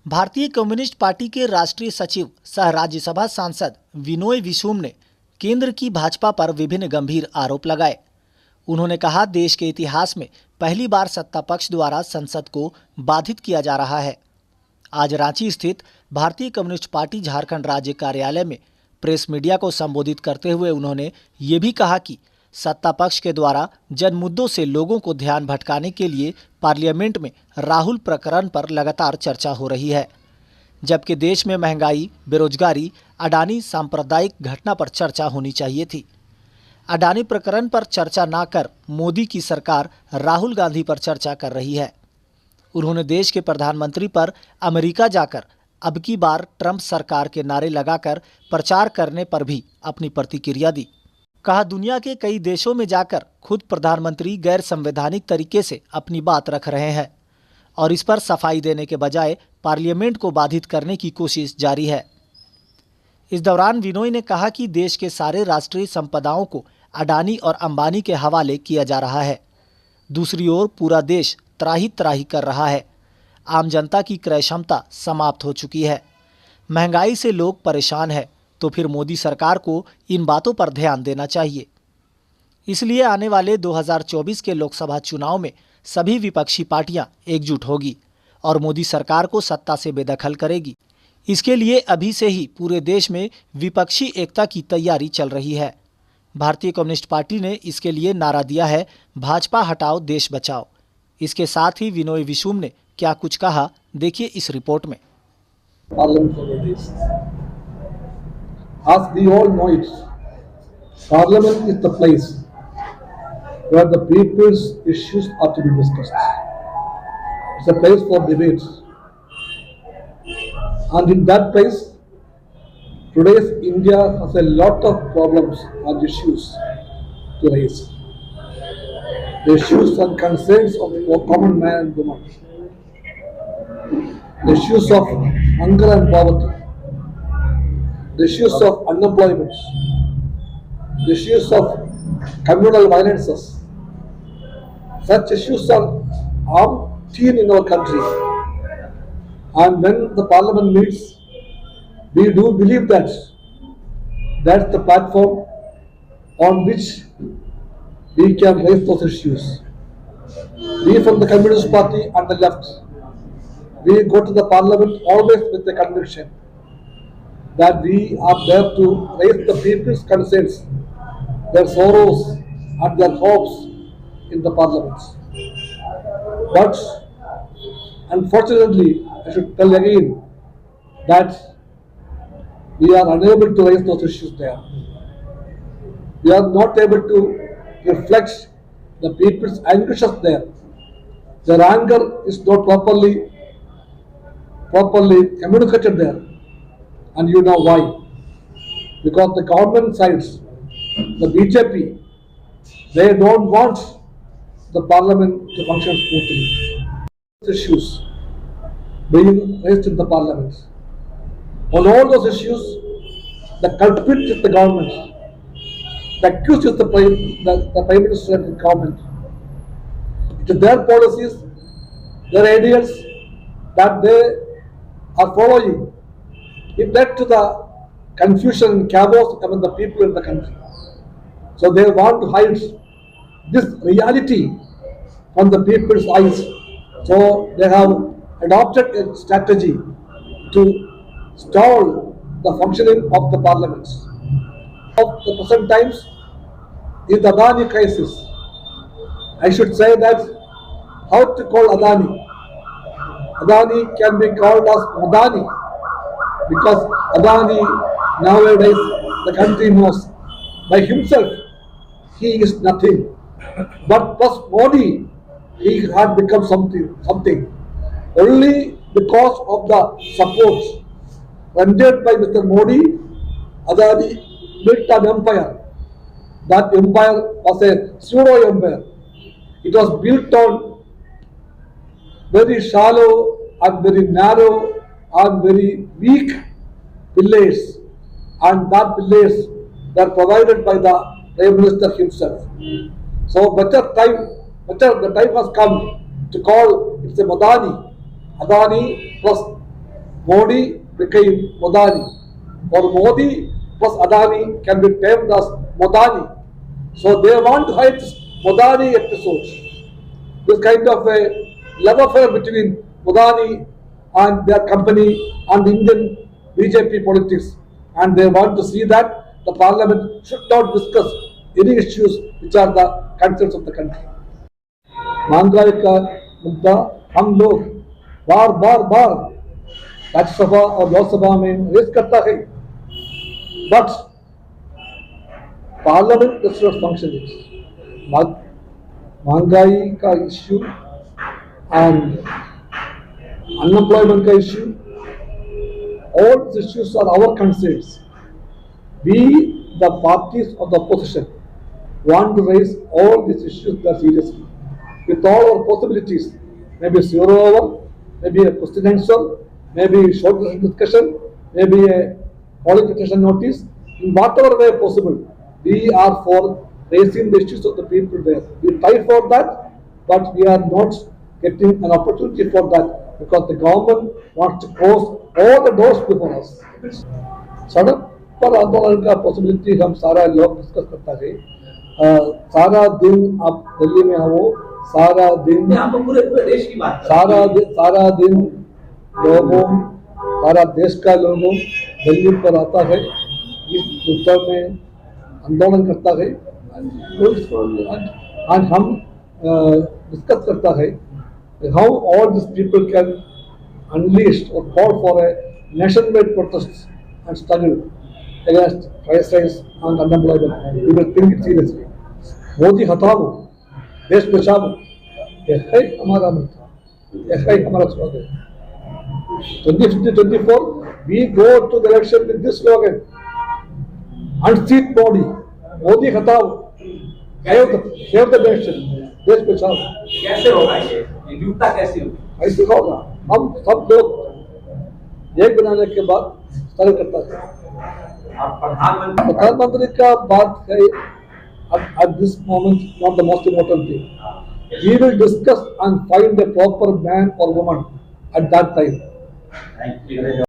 भारतीय communist party के राष्ट्रीय सचिव सह राज्यसभा सांसद विनोय विश्वम ने केंद्र की भाजपा पर विभिन्न गंभीर आरोप लगाए। उन्होंने कहा, देश के इतिहास में पहली बार सत्ता पक्ष द्वारा संसद को बाधित किया जा रहा है। आज रांची स्थित भारतीय कम्युनिस्ट पार्टी झारखंड राज्य कार्यालय में प्रेस मीडिया को संबोधित करते हुए उन्होंने ये भी कहा कि सत्ता पक्ष के द्वारा जन मुद्दों से लोगों को ध्यान भटकाने के लिए पार्लियामेंट में राहुल प्रकरण पर लगातार चर्चा हो रही है, जबकि देश में महंगाई, बेरोजगारी, अडानी सांप्रदायिक घटना पर चर्चा होनी चाहिए थी। अडानी प्रकरण पर चर्चा न कर मोदी की सरकार राहुल गांधी पर चर्चा कर रही है। उन्होंने देश के प्रधानमंत्री पर अमेरिका जाकर अब की बार ट्रंप सरकार के नारे लगाकर प्रचार करने पर भी अपनी प्रतिक्रिया दी। कहा, दुनिया के कई देशों में जाकर खुद प्रधानमंत्री गैर संवैधानिक तरीके से अपनी बात रख रहे हैं और इस पर सफाई देने के बजाय पार्लियामेंट को बाधित करने की कोशिश जारी है। इस दौरान विनोय ने कहा कि देश के सारे राष्ट्रीय संपदाओं को अडानी और अंबानी के हवाले किया जा रहा है। दूसरी ओर पूरा देश त्राही त्राही कर रहा है। आम जनता की क्रय क्षमता समाप्त हो चुकी है। महंगाई से लोग परेशान हैं, तो फिर मोदी सरकार को इन बातों पर ध्यान देना चाहिए। इसलिए आने वाले 2024 के लोकसभा चुनाव में सभी विपक्षी पार्टियां एकजुट होगी और मोदी सरकार को सत्ता से बेदखल करेगी। इसके लिए अभी से ही पूरे देश में विपक्षी एकता की तैयारी चल रही है। भारतीय कम्युनिस्ट पार्टी ने इसके लिए नारा दिया है, भाजपा हटाओ देश बचाओ। इसके साथ ही विनोय विश्वम ने क्या कुछ कहा, देखिए इस रिपोर्ट में। As we all know it, Parliament is the place where the people's issues are to be discussed. It's a place for debate. And in that place, today's India has a lot of problems and issues to raise. The issues and concerns of common man and woman. The issues of hunger and poverty. The issues of unemployment, the issues of communal violences. Such issues are umpteen in our country. And when the Parliament meets, we do believe that that's the platform on which we can raise those issues. We from the Communist Party and the left, we go to the Parliament always with the conviction that we are there to raise the people's concerns, their sorrows and their hopes in the Parliament. But unfortunately, I should tell again that we are unable to raise those issues there. We are not able to reflect the people's anguishes there. Their anger is not properly communicated there. And you know why? Because the government sides, the BJP, they don't want the Parliament to function smoothly. Issues being raised in the Parliament. On all those issues, the culprit is the government. The accused is the Prime Minister and the government. It is their policies, their ideas that they are following. It led to the confusion and chaos among the people in the country. So they want to hide this reality from the people's eyes. So they have adopted a strategy to stall the functioning of the parliaments. Of the present times is the Adani crisis. I should say that how to call Adani. Adani can be called as Adani. Because Adani nowadays the country knows by himself he is nothing. But plus Modi, he had become something. Only because of the support rendered by Mr. Modi, Adani built an empire. That empire was a pseudo empire. It was built on very shallow and very narrow and very weak pillars, and that pillars were provided by the Prime Minister himself. So the time has come to call it a Adani plus Modi became Modani, or Modi plus Adani can be termed as Modani. So they want to hide Modani episodes. This kind of a love affair between Modani and their company and Indian BJP politics, and they want to see that the parliament should not discuss any issues which are the concerns of the country. महंगाई का मुद्दा हम लोग बार बार बार राज्यसभा और लोकसभा में race करता है, but parliament does not function. महंगाई का इश्यू एंड unemployment का issue, all these issues are our concerns. We, the parties of the opposition, want to raise all these issues very seriously, with all our possibilities. Maybe zero hour, maybe a question answer, maybe short discussion, maybe a calling petition notice. In whatever way possible, we are for raising the issues of the people there. We try for that, but we are not getting an opportunity for that, because the government wants to close all the doors before us. सड़क पर आंदोलन का possibility हम सारा लोग discuss करता है. सारा दिन आप दिल्ली में हो, सारा दिन तो पूरे देश की बात सारा दिन लोगों, सारा देश का लोगों दिल्ली पर आता है, इस मुद्दे में आंदोलन करता है, और हम डिस्कस करता है how all these people can unleash or call for a nationwide protest and struggle against price rise and unemployment. We will think it seriously. Modi हटाओ, देश बचाओ, यह है हमारा मंत्र, यह है हमारा slogan. 2024, we go to the election with this slogan: unseat Modi, Modi हटाओ, save the nation, देश बचाओ. कैसे होगा ये एकजुटता कैसे होगी? ऐसे होगा, हम सब लोग एक बनाने के बाद स्ट्रगल करता है. आप प्रधानमंत्री का बात है at this moment not the most important thing. We will discuss and find a proper man or woman at that time. Thank you.